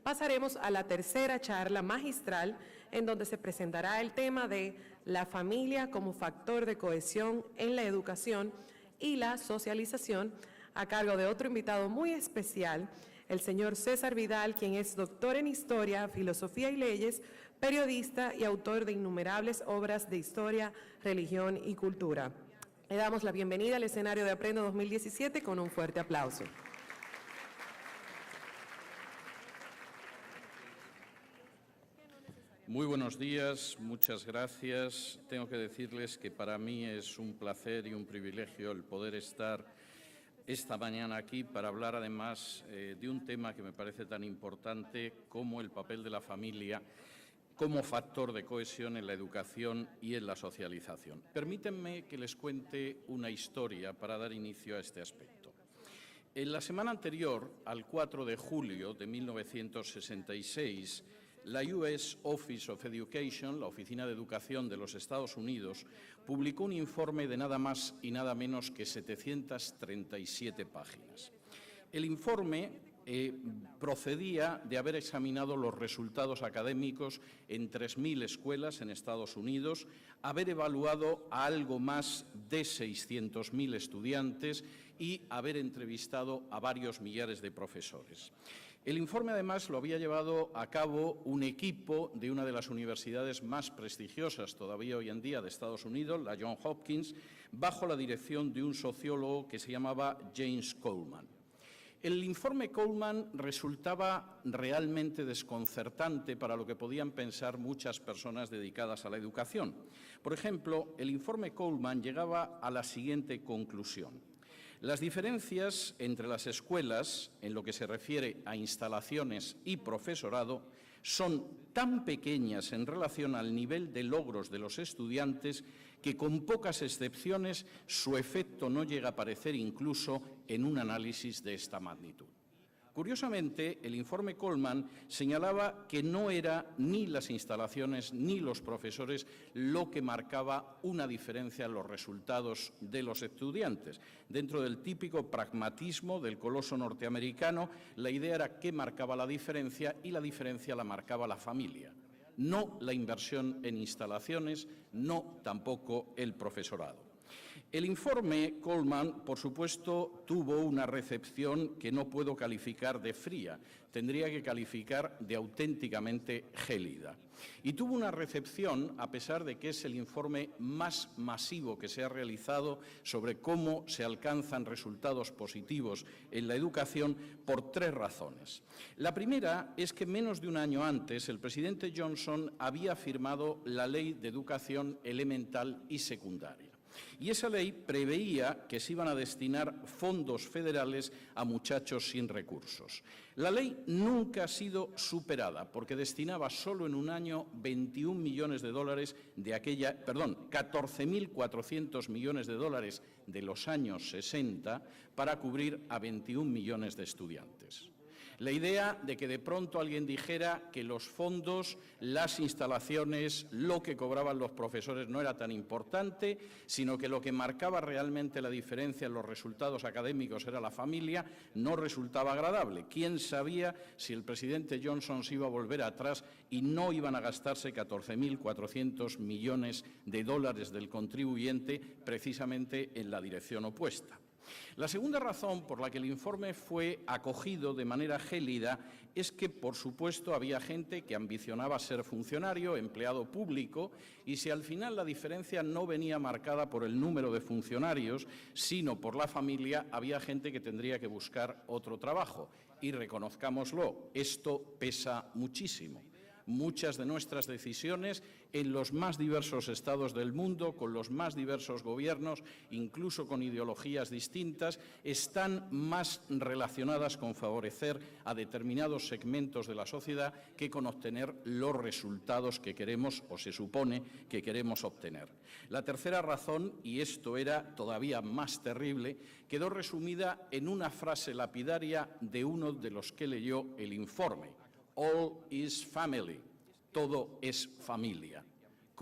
pasaremos a la tercera charla magistral, en donde se presentará el tema de la familia como factor de cohesión en la educación y la socialización, a cargo de otro invitado muy especial, el señor César Vidal, quien es doctor en Historia, Filosofía y Leyes, periodista y autor de innumerables obras de historia, religión y cultura. Le damos la bienvenida al escenario de Aprendo 2017 con un fuerte aplauso. Muy buenos días, muchas gracias. Tengo que decirles que para mí es un placer y un privilegio el poder estar esta mañana aquí para hablar además de un tema que me parece tan importante como el papel de la familia como factor de cohesión en la educación y en la socialización. Permítanme que les cuente una historia para dar inicio a este aspecto. En la semana anterior, al 4 de julio de 1966, la US Office of Education, la Oficina de Educación de los Estados Unidos, publicó un informe de nada más y nada menos que 737 páginas. El informe procedía de haber examinado los resultados académicos en 3.000 escuelas en Estados Unidos, haber evaluado a algo más de 600.000 estudiantes y haber entrevistado a varios millares de profesores. El informe, además, lo había llevado a cabo un equipo de una de las universidades más prestigiosas todavía hoy en día de Estados Unidos, la Johns Hopkins, bajo la dirección de un sociólogo que se llamaba James Coleman. El informe Coleman resultaba realmente desconcertante para lo que podían pensar muchas personas dedicadas a la educación. Por ejemplo, el informe Coleman llegaba a la siguiente conclusión. Las diferencias entre las escuelas, en lo que se refiere a instalaciones y profesorado, son tan pequeñas en relación al nivel de logros de los estudiantes que, con pocas excepciones, su efecto no llega a aparecer incluso en un análisis de esta magnitud. Curiosamente, el informe Coleman señalaba que no era ni las instalaciones ni los profesores lo que marcaba una diferencia en los resultados de los estudiantes. Dentro del típico pragmatismo del coloso norteamericano, la idea era qué marcaba la diferencia y la diferencia la marcaba la familia. No la inversión en instalaciones, no tampoco el profesorado. El informe Coleman, por supuesto, tuvo una recepción que no puedo calificar de fría, tendría que calificar de auténticamente gélida. Y tuvo una recepción, a pesar de que es el informe más masivo que se ha realizado sobre cómo se alcanzan resultados positivos en la educación, por tres razones. La primera es que menos de un año antes el presidente Johnson había firmado la Ley de Educación Elemental y Secundaria. Y esa ley preveía que se iban a destinar fondos federales a muchachos sin recursos. La ley nunca ha sido superada porque destinaba solo en un año 21 millones de dólares de 14.400 millones de dólares de los años 60 para cubrir a 21 millones de estudiantes. La idea de que de pronto alguien dijera que los fondos, las instalaciones, lo que cobraban los profesores no era tan importante, sino que lo que marcaba realmente la diferencia en los resultados académicos era la familia, no resultaba agradable. ¿Quién sabía si el presidente Johnson se iba a volver atrás y no iban a gastarse 14.400 millones de dólares del contribuyente precisamente en la dirección opuesta? La segunda razón por la que el informe fue acogido de manera gélida es que, por supuesto, había gente que ambicionaba ser funcionario, empleado público, y si al final la diferencia no venía marcada por el número de funcionarios, sino por la familia, había gente que tendría que buscar otro trabajo. Y reconozcámoslo, esto pesa muchísimo. Muchas de nuestras decisiones en los más diversos estados del mundo, con los más diversos gobiernos, incluso con ideologías distintas, están más relacionadas con favorecer a determinados segmentos de la sociedad que con obtener los resultados que queremos o se supone que queremos obtener. La tercera razón, y esto era todavía más terrible, quedó resumida en una frase lapidaria de uno de los que leyó el informe. All is family. Todo es familia.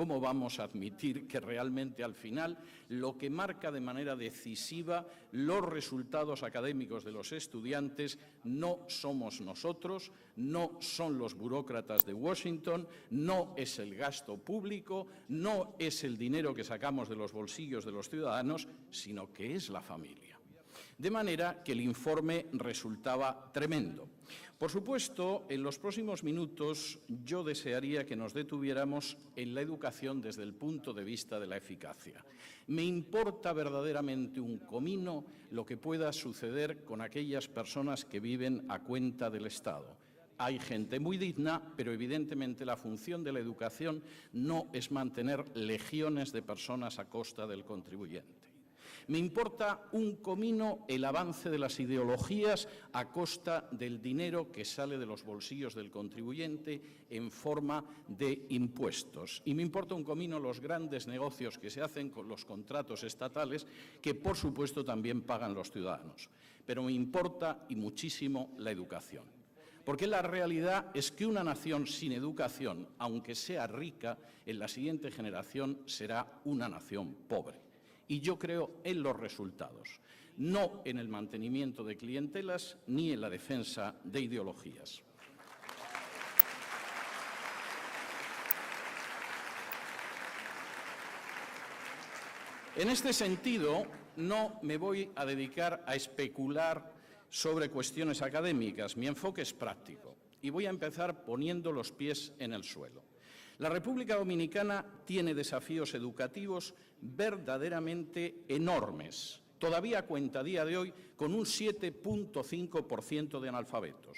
¿cómo vamos a admitir que realmente al final lo que marca de manera decisiva los resultados académicos de los estudiantes no somos nosotros, no son los burócratas de Washington, no es el gasto público, no es el dinero que sacamos de los bolsillos de los ciudadanos, sino que es la familia? De manera que el informe resultaba tremendo. Por supuesto, en los próximos minutos yo desearía que nos detuviéramos en la educación desde el punto de vista de la eficacia. Me importa verdaderamente un comino lo que pueda suceder con aquellas personas que viven a cuenta del Estado. Hay gente muy digna, pero evidentemente la función de la educación no es mantener legiones de personas a costa del contribuyente. Me importa un comino el avance de las ideologías a costa del dinero que sale de los bolsillos del contribuyente en forma de impuestos. Y me importa un comino los grandes negocios que se hacen con los contratos estatales, que por supuesto también pagan los ciudadanos. Pero me importa y muchísimo la educación. Porque la realidad es que una nación sin educación, aunque sea rica, en la siguiente generación será una nación pobre. Y yo creo en los resultados, no en el mantenimiento de clientelas ni en la defensa de ideologías. En este sentido, no me voy a dedicar a especular sobre cuestiones académicas. Mi enfoque es práctico y voy a empezar poniendo los pies en el suelo. La República Dominicana tiene desafíos educativos verdaderamente enormes. Todavía cuenta a día de hoy con un 7,5% de analfabetos.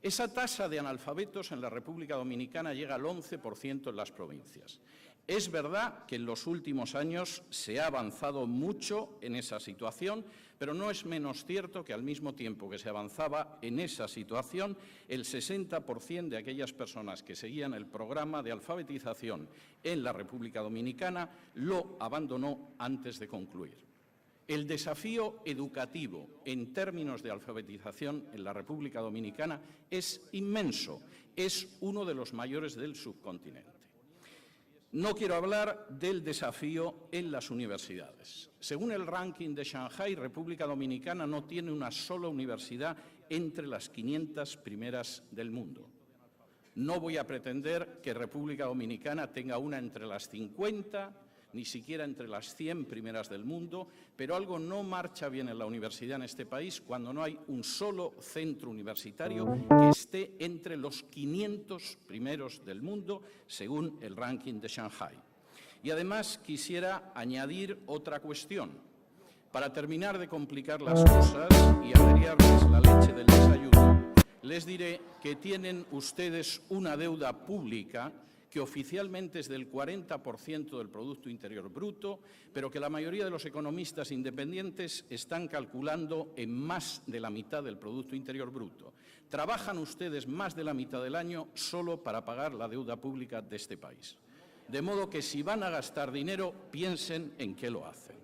Esa tasa de analfabetos en la República Dominicana llega al 11% en las provincias. Es verdad que en los últimos años se ha avanzado mucho en esa situación, pero no es menos cierto que al mismo tiempo que se avanzaba en esa situación, el 60% de aquellas personas que seguían el programa de alfabetización en la República Dominicana lo abandonó antes de concluir. El desafío educativo en términos de alfabetización en la República Dominicana es inmenso, es uno de los mayores del subcontinente. No quiero hablar del desafío en las universidades. Según el ranking de Shanghái, República Dominicana no tiene una sola universidad entre las 500 primeras del mundo. No voy a pretender que República Dominicana tenga una entre las 50, ni siquiera entre las 100 primeras del mundo, pero algo no marcha bien en la universidad en este país cuando no hay un solo centro universitario que esté entre los 500 primeros del mundo, según el ranking de Shanghái. Y además quisiera añadir otra cuestión. Para terminar de complicar las cosas y averiarles la leche del desayuno, les diré que tienen ustedes una deuda pública que oficialmente es del 40% del Producto Interior Bruto, pero que la mayoría de los economistas independientes están calculando en más de la mitad del Producto Interior Bruto. Trabajan ustedes más de la mitad del año solo para pagar la deuda pública de este país. De modo que si van a gastar dinero, piensen en qué lo hacen.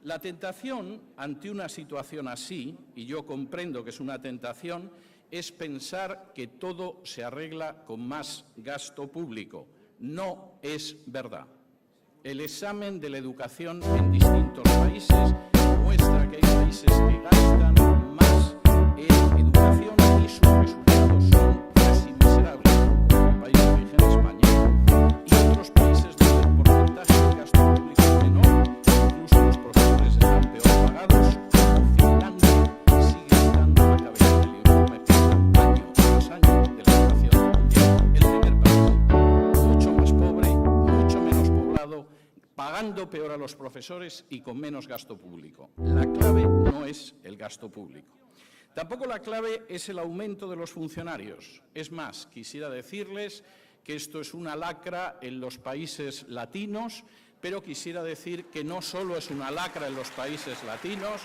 La tentación ante una situación así, y yo comprendo que es una tentación, es pensar que todo se arregla con más gasto público. No es verdad. El examen de la educación en distintos países muestra que hay países que gastan más en educación y sus resultados son casi miserables, como el país de origen España, y otros países donde el porcentaje de gasto público es menor, incluso los profesores están peor pagados, como Finlandia sigue estando a la cabeza del informe año tras año de la educación mundial. El primer país, mucho más pobre, mucho menos poblado, pagando peor a los profesores y con menos gasto público. La clave no es el gasto público. Tampoco la clave es el aumento de los funcionarios. Es más, quisiera decirles que esto es una lacra en los países latinos, pero quisiera decir que no solo es una lacra en los países latinos,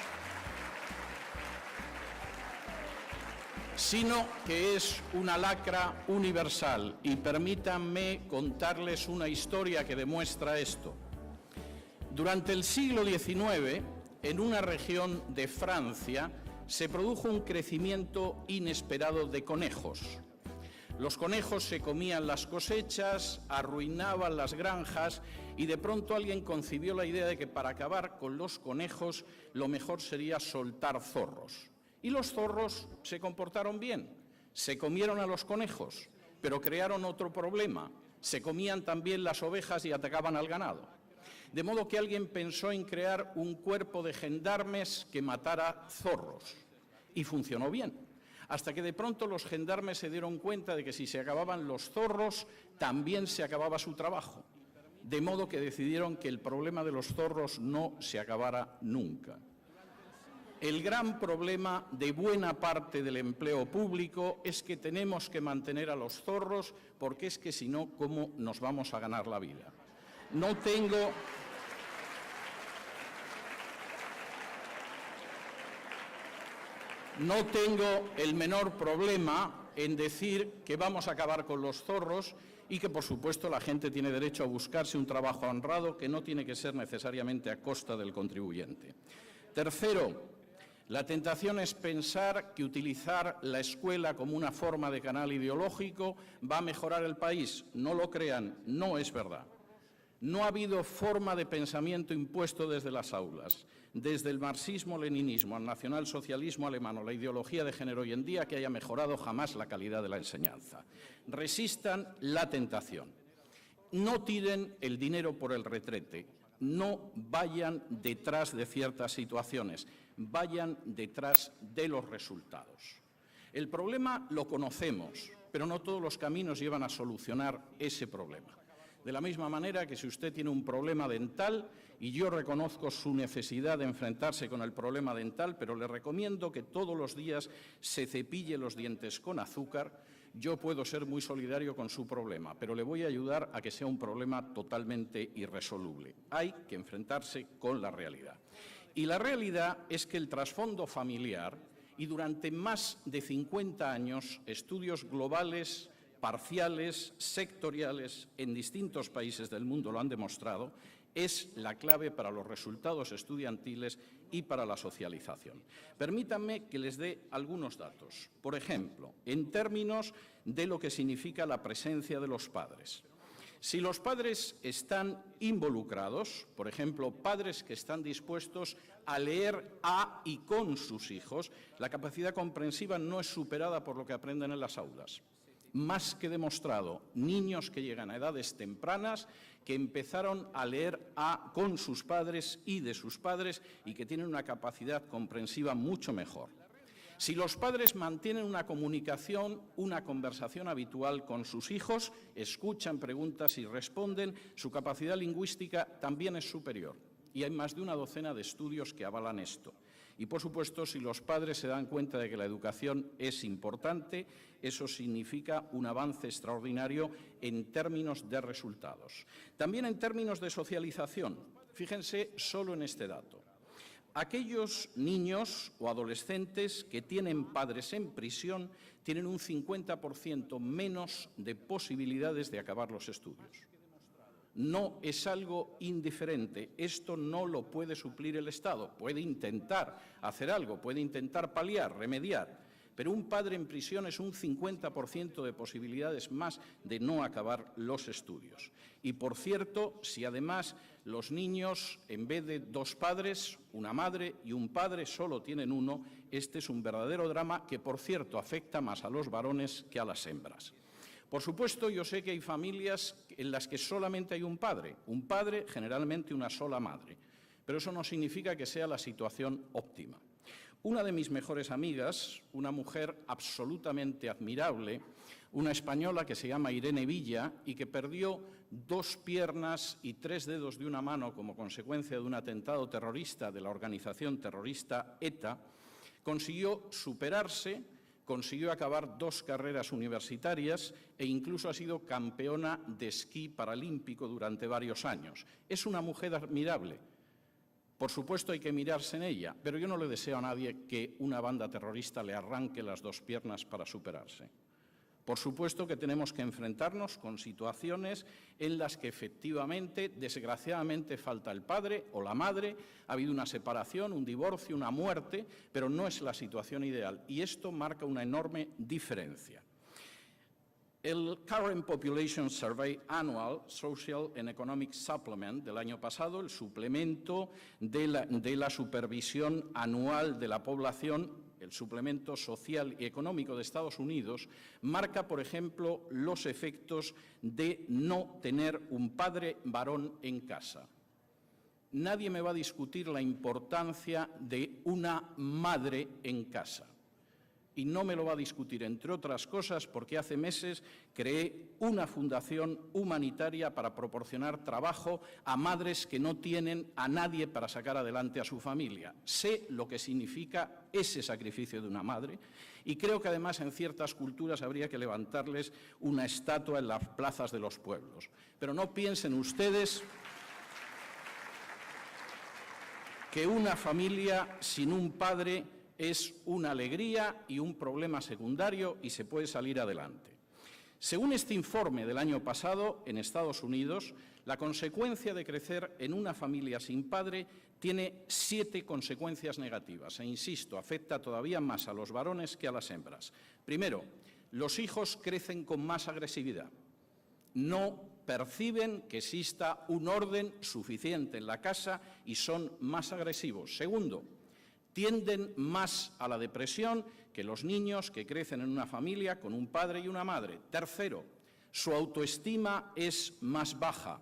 sino que es una lacra universal. Y permítanme contarles una historia que demuestra esto. Durante el siglo XIX, en una región de Francia, se produjo un crecimiento inesperado de conejos. Los conejos se comían las cosechas, arruinaban las granjas y de pronto alguien concibió la idea de que para acabar con los conejos lo mejor sería soltar zorros. Y los zorros se comportaron bien, se comieron a los conejos, pero crearon otro problema, se comían también las ovejas y atacaban al ganado. De modo que alguien pensó en crear un cuerpo de gendarmes que matara zorros y funcionó bien. Hasta que de pronto los gendarmes se dieron cuenta de que si se acababan los zorros, también se acababa su trabajo. De modo que decidieron que el problema de los zorros no se acabara nunca. El gran problema de buena parte del empleo público es que tenemos que mantener a los zorros, porque es que si no, ¿cómo nos vamos a ganar la vida? No tengo el menor problema en decir que vamos a acabar con los zorros y que, por supuesto, la gente tiene derecho a buscarse un trabajo honrado que no tiene que ser necesariamente a costa del contribuyente. Tercero, la tentación es pensar que utilizar la escuela como una forma de canal ideológico va a mejorar el país. No lo crean, no es verdad. No ha habido forma de pensamiento impuesto desde las aulas, desde el marxismo-leninismo al nacionalsocialismo alemán o la ideología de género hoy en día, que haya mejorado jamás la calidad de la enseñanza. Resistan la tentación. No tiren el dinero por el retrete. No vayan detrás de ciertas situaciones. Vayan detrás de los resultados. El problema lo conocemos, pero no todos los caminos llevan a solucionar ese problema. De la misma manera que si usted tiene un problema dental, y yo reconozco su necesidad de enfrentarse con el problema dental, pero le recomiendo que todos los días se cepille los dientes con azúcar, yo puedo ser muy solidario con su problema, pero le voy a ayudar a que sea un problema totalmente irresoluble. Hay que enfrentarse con la realidad. Y la realidad es que el trasfondo familiar, y durante más de 50 años, estudios globales, parciales, sectoriales, en distintos países del mundo lo han demostrado, es la clave para los resultados estudiantiles y para la socialización. Permítanme que les dé algunos datos. Por ejemplo, en términos de lo que significa la presencia de los padres. Si los padres están involucrados, por ejemplo, padres que están dispuestos a leer a y con sus hijos, la capacidad comprensiva no es superada por lo que aprenden en las aulas. Más que demostrado, niños que llegan a edades tempranas, que empezaron a leer con sus padres y de sus padres y que tienen una capacidad comprensiva mucho mejor. Si los padres mantienen una comunicación, una conversación habitual con sus hijos, escuchan preguntas y responden, su capacidad lingüística también es superior. Y hay más de una docena de estudios que avalan esto. Y, por supuesto, si los padres se dan cuenta de que la educación es importante, eso significa un avance extraordinario en términos de resultados. También en términos de socialización. Fíjense solo en este dato. Aquellos niños o adolescentes que tienen padres en prisión tienen un 50% menos de posibilidades de acabar los estudios. No es algo indiferente, esto no lo puede suplir el Estado, puede intentar hacer algo, puede intentar paliar, remediar, pero un padre en prisión es un 50% de posibilidades más de no acabar los estudios. Y, por cierto, si además los niños, en vez de dos padres, una madre y un padre, solo tienen uno, este es un verdadero drama que, por cierto, afecta más a los varones que a las hembras. Por supuesto, yo sé que hay familias en las que solamente hay un padre, generalmente una sola madre, pero eso no significa que sea la situación óptima. Una de mis mejores amigas, una mujer absolutamente admirable, una española que se llama Irene Villa y que perdió 2 piernas y 3 dedos de una mano como consecuencia de un atentado terrorista de la organización terrorista ETA, consiguió superarse, consiguió acabar 2 carreras universitarias e incluso ha sido campeona de esquí paralímpico durante varios años. Es una mujer admirable. Por supuesto hay que mirarse en ella, pero yo no le deseo a nadie que una banda terrorista le arranque las 2 piernas para superarse. Por supuesto que tenemos que enfrentarnos con situaciones en las que efectivamente, desgraciadamente, falta el padre o la madre, ha habido una separación, un divorcio, una muerte, pero no es la situación ideal y esto marca una enorme diferencia. El Current Population Survey Annual Social and Economic Supplement del año pasado, el suplemento de la supervisión anual de la población, el suplemento social y económico de Estados Unidos, marca, por ejemplo, los efectos de no tener un padre varón en casa. Nadie me va a discutir la importancia de una madre en casa. Y no me lo va a discutir, entre otras cosas, porque hace meses creé una fundación humanitaria para proporcionar trabajo a madres que no tienen a nadie para sacar adelante a su familia. Sé lo que significa ese sacrificio de una madre y creo que además en ciertas culturas habría que levantarles una estatua en las plazas de los pueblos. Pero no piensen ustedes que una familia sin un padre es una alegría y un problema secundario y se puede salir adelante. Según este informe del año pasado, en Estados Unidos, la consecuencia de crecer en una familia sin padre tiene 7 consecuencias negativas. E insisto, afecta todavía más a los varones que a las hembras. Primero, los hijos crecen con más agresividad. No perciben que exista un orden suficiente en la casa y son más agresivos. Segundo, tienden más a la depresión que los niños que crecen en una familia con un padre y una madre. Tercero, su autoestima es más baja.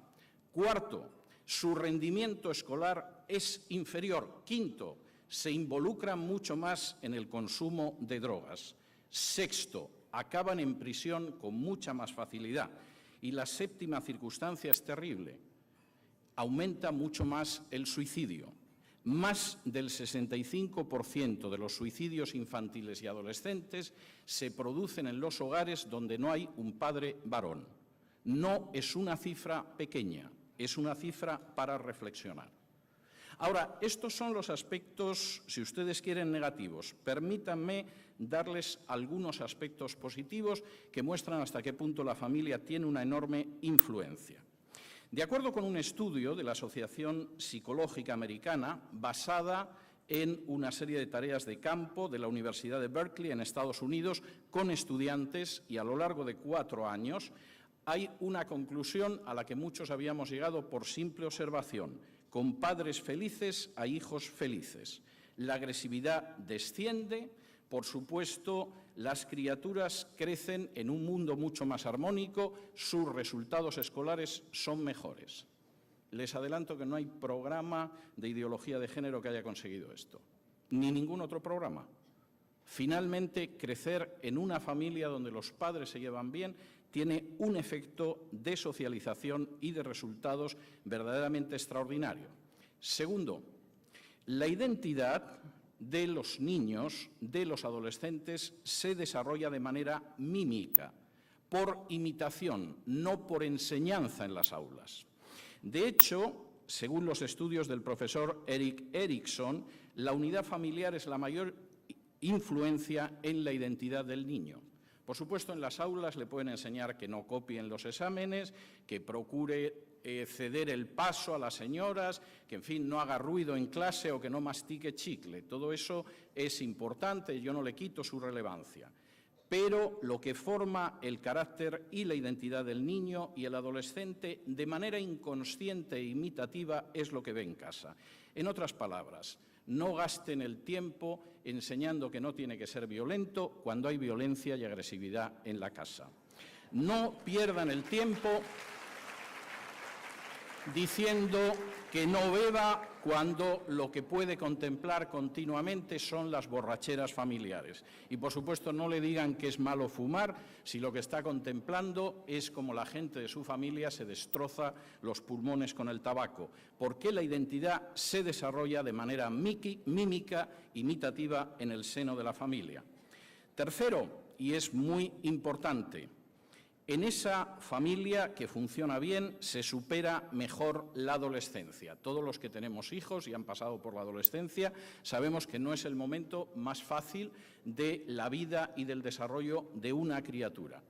Cuarto, su rendimiento escolar es inferior. Quinto, se involucran mucho más en el consumo de drogas. Sexto, acaban en prisión con mucha más facilidad. Y la séptima circunstancia es terrible. Aumenta mucho más el suicidio. Más del 65% de los suicidios infantiles y adolescentes se producen en los hogares donde no hay un padre varón. No es una cifra pequeña, es una cifra para reflexionar. Ahora, estos son los aspectos, si ustedes quieren, negativos. Permítanme darles algunos aspectos positivos que muestran hasta qué punto la familia tiene una enorme influencia. De acuerdo con un estudio de la Asociación Psicológica Americana, basada en una serie de tareas de campo de la Universidad de Berkeley en Estados Unidos con estudiantes y a lo largo de 4 años, hay una conclusión a la que muchos habíamos llegado por simple observación. Con padres felices hay hijos felices. La agresividad desciende. Por supuesto, las criaturas crecen en un mundo mucho más armónico, sus resultados escolares son mejores. Les adelanto que no hay programa de ideología de género que haya conseguido esto, ni ningún otro programa. Finalmente, crecer en una familia donde los padres se llevan bien tiene un efecto de socialización y de resultados verdaderamente extraordinario. Segundo, la identidad de los niños, de los adolescentes, se desarrolla de manera mímica, por imitación, no por enseñanza en las aulas. De hecho, según los estudios del profesor Erik Erikson, la unidad familiar es la mayor influencia en la identidad del niño. Por supuesto, en las aulas le pueden enseñar que no copien los exámenes, que procure ceder el paso a las señoras, que, en fin, no haga ruido en clase o que no mastique chicle. Todo eso es importante, yo no le quito su relevancia. Pero lo que forma el carácter y la identidad del niño y el adolescente de manera inconsciente e imitativa es lo que ve en casa. En otras palabras, no gasten el tiempo enseñando que no tiene que ser violento cuando hay violencia y agresividad en la casa. No pierdan el tiempo diciendo que no beba cuando lo que puede contemplar continuamente son las borracheras familiares. Y, por supuesto, no le digan que es malo fumar si lo que está contemplando es como la gente de su familia se destroza los pulmones con el tabaco, porque la identidad se desarrolla de manera mímica, imitativa en el seno de la familia. Tercero, y es muy importante, en esa familia que funciona bien se supera mejor la adolescencia. Todos los que tenemos hijos y han pasado por la adolescencia sabemos que no es el momento más fácil de la vida y del desarrollo de una criatura.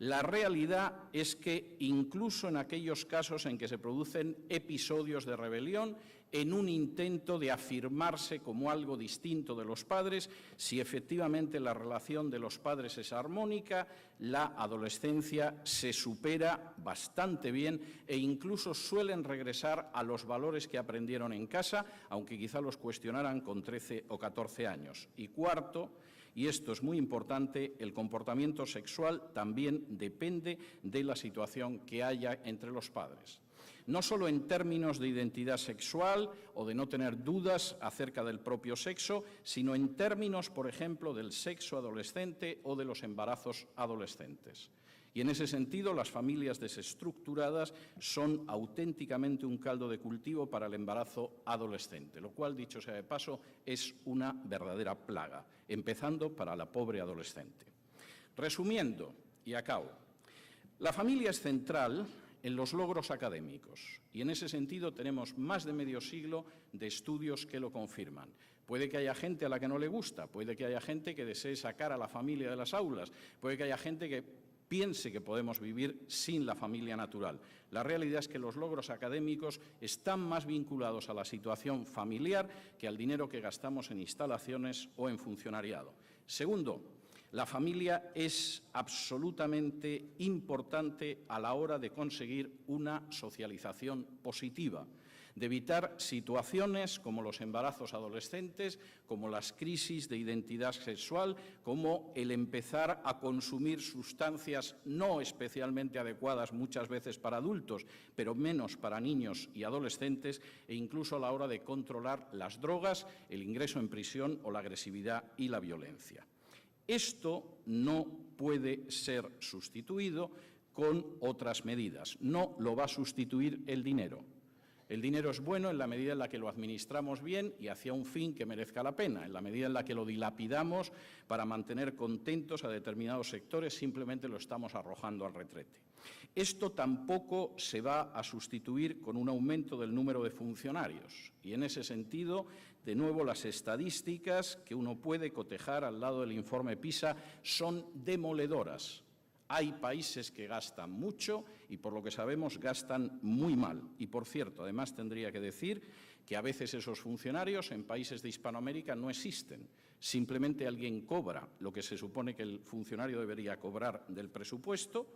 La realidad es que incluso en aquellos casos en que se producen episodios de rebelión en un intento de afirmarse como algo distinto de los padres. Si efectivamente la relación de los padres es armónica, la adolescencia se supera bastante bien e incluso suelen regresar a los valores que aprendieron en casa, aunque quizá los cuestionaran con 13 o 14 años. Y cuarto, y esto es muy importante, el comportamiento sexual también depende de la situación que haya entre los padres. No solo en términos de identidad sexual o de no tener dudas acerca del propio sexo, sino en términos, por ejemplo, del sexo adolescente o de los embarazos adolescentes. Y en ese sentido, las familias desestructuradas son auténticamente un caldo de cultivo para el embarazo adolescente, lo cual, dicho sea de paso, es una verdadera plaga, empezando para la pobre adolescente. Resumiendo, y acabo, la familia es central en los logros académicos y en ese sentido tenemos más de medio siglo de estudios que lo confirman. Puede que haya gente a la que no le gusta, puede que haya gente que desee sacar a la familia de las aulas, puede que haya gente que piense que podemos vivir sin la familia natural. La realidad es que los logros académicos están más vinculados a la situación familiar que al dinero que gastamos en instalaciones o en funcionariado. Segundo, la familia es absolutamente importante a la hora de conseguir una socialización positiva, de evitar situaciones como los embarazos adolescentes, como las crisis de identidad sexual, como el empezar a consumir sustancias no especialmente adecuadas muchas veces para adultos, pero menos para niños y adolescentes, e incluso a la hora de controlar las drogas, el ingreso en prisión o la agresividad y la violencia. Esto no puede ser sustituido con otras medidas. No lo va a sustituir el dinero. El dinero es bueno en la medida en la que lo administramos bien y hacia un fin que merezca la pena. En la medida en la que lo dilapidamos para mantener contentos a determinados sectores, simplemente lo estamos arrojando al retrete. Esto tampoco se va a sustituir con un aumento del número de funcionarios. Y en ese sentido, de nuevo, las estadísticas que uno puede cotejar al lado del informe PISA son demoledoras. Hay países que gastan mucho y, por lo que sabemos, gastan muy mal. Y, por cierto, además tendría que decir que a veces esos funcionarios en países de Hispanoamérica no existen. Simplemente alguien cobra lo que se supone que el funcionario debería cobrar del presupuesto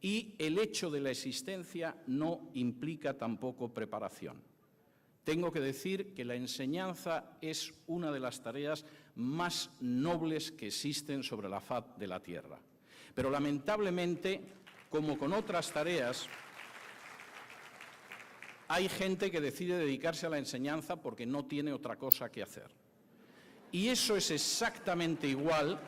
y el hecho de la existencia no implica tampoco preparación. Tengo que decir que la enseñanza es una de las tareas más nobles que existen sobre la faz de la tierra. Pero lamentablemente, como con otras tareas, hay gente que decide dedicarse a la enseñanza porque no tiene otra cosa que hacer. Y eso es exactamente igual.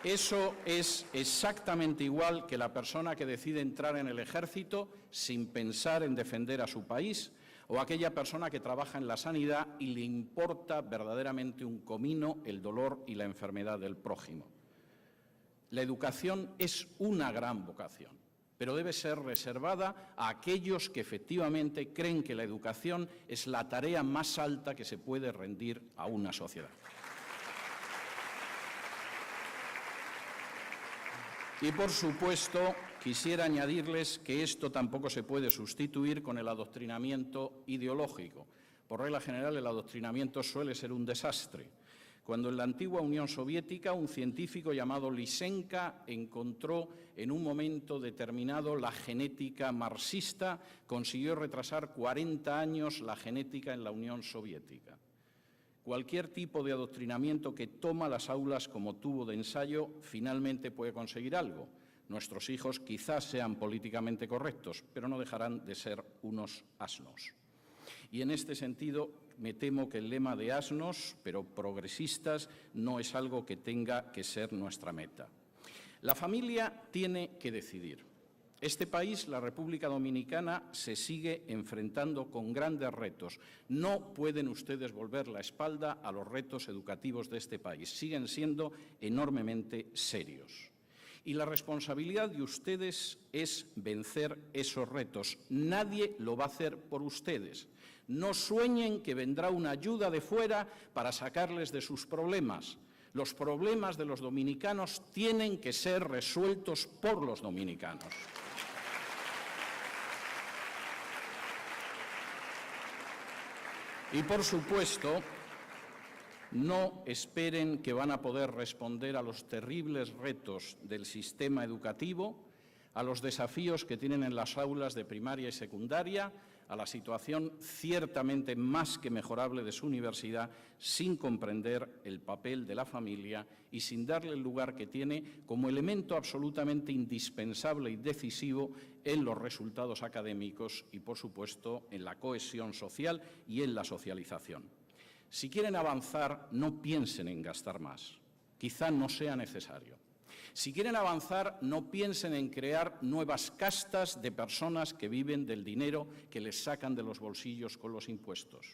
Eso es exactamente igual que la persona que decide entrar en el ejército sin pensar en defender a su país, o aquella persona que trabaja en la sanidad y le importa verdaderamente un comino el dolor y la enfermedad del prójimo. La educación es una gran vocación, pero debe ser reservada a aquellos que efectivamente creen que la educación es la tarea más alta que se puede rendir a una sociedad. Y, por supuesto, quisiera añadirles que esto tampoco se puede sustituir con el adoctrinamiento ideológico. Por regla general, el adoctrinamiento suele ser un desastre. Cuando en la antigua Unión Soviética un científico llamado Lysenko encontró en un momento determinado la genética marxista, consiguió retrasar 40 años la genética en la Unión Soviética. Cualquier tipo de adoctrinamiento que toma las aulas como tubo de ensayo finalmente puede conseguir algo. Nuestros hijos quizás sean políticamente correctos, pero no dejarán de ser unos asnos. Y en este sentido, me temo que el lema de asnos, pero progresistas, no es algo que tenga que ser nuestra meta. La familia tiene que decidir. Este país, la República Dominicana, se sigue enfrentando con grandes retos. No pueden ustedes volver la espalda a los retos educativos de este país. Siguen siendo enormemente serios. Y la responsabilidad de ustedes es vencer esos retos. Nadie lo va a hacer por ustedes. No sueñen que vendrá una ayuda de fuera para sacarles de sus problemas. Los problemas de los dominicanos tienen que ser resueltos por los dominicanos. Y, por supuesto, no esperen que van a poder responder a los terribles retos del sistema educativo, a los desafíos que tienen en las aulas de primaria y secundaria, a la situación ciertamente más que mejorable de su universidad, sin comprender el papel de la familia y sin darle el lugar que tiene como elemento absolutamente indispensable y decisivo en los resultados académicos y, por supuesto, en la cohesión social y en la socialización. Si quieren avanzar, no piensen en gastar más. Quizá no sea necesario. Si quieren avanzar, no piensen en crear nuevas castas de personas que viven del dinero que les sacan de los bolsillos con los impuestos.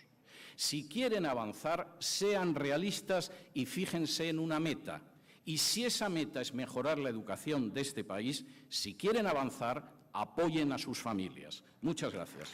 Si quieren avanzar, sean realistas y fíjense en una meta. Y si esa meta es mejorar la educación de este país, si quieren avanzar, apoyen a sus familias. Muchas gracias.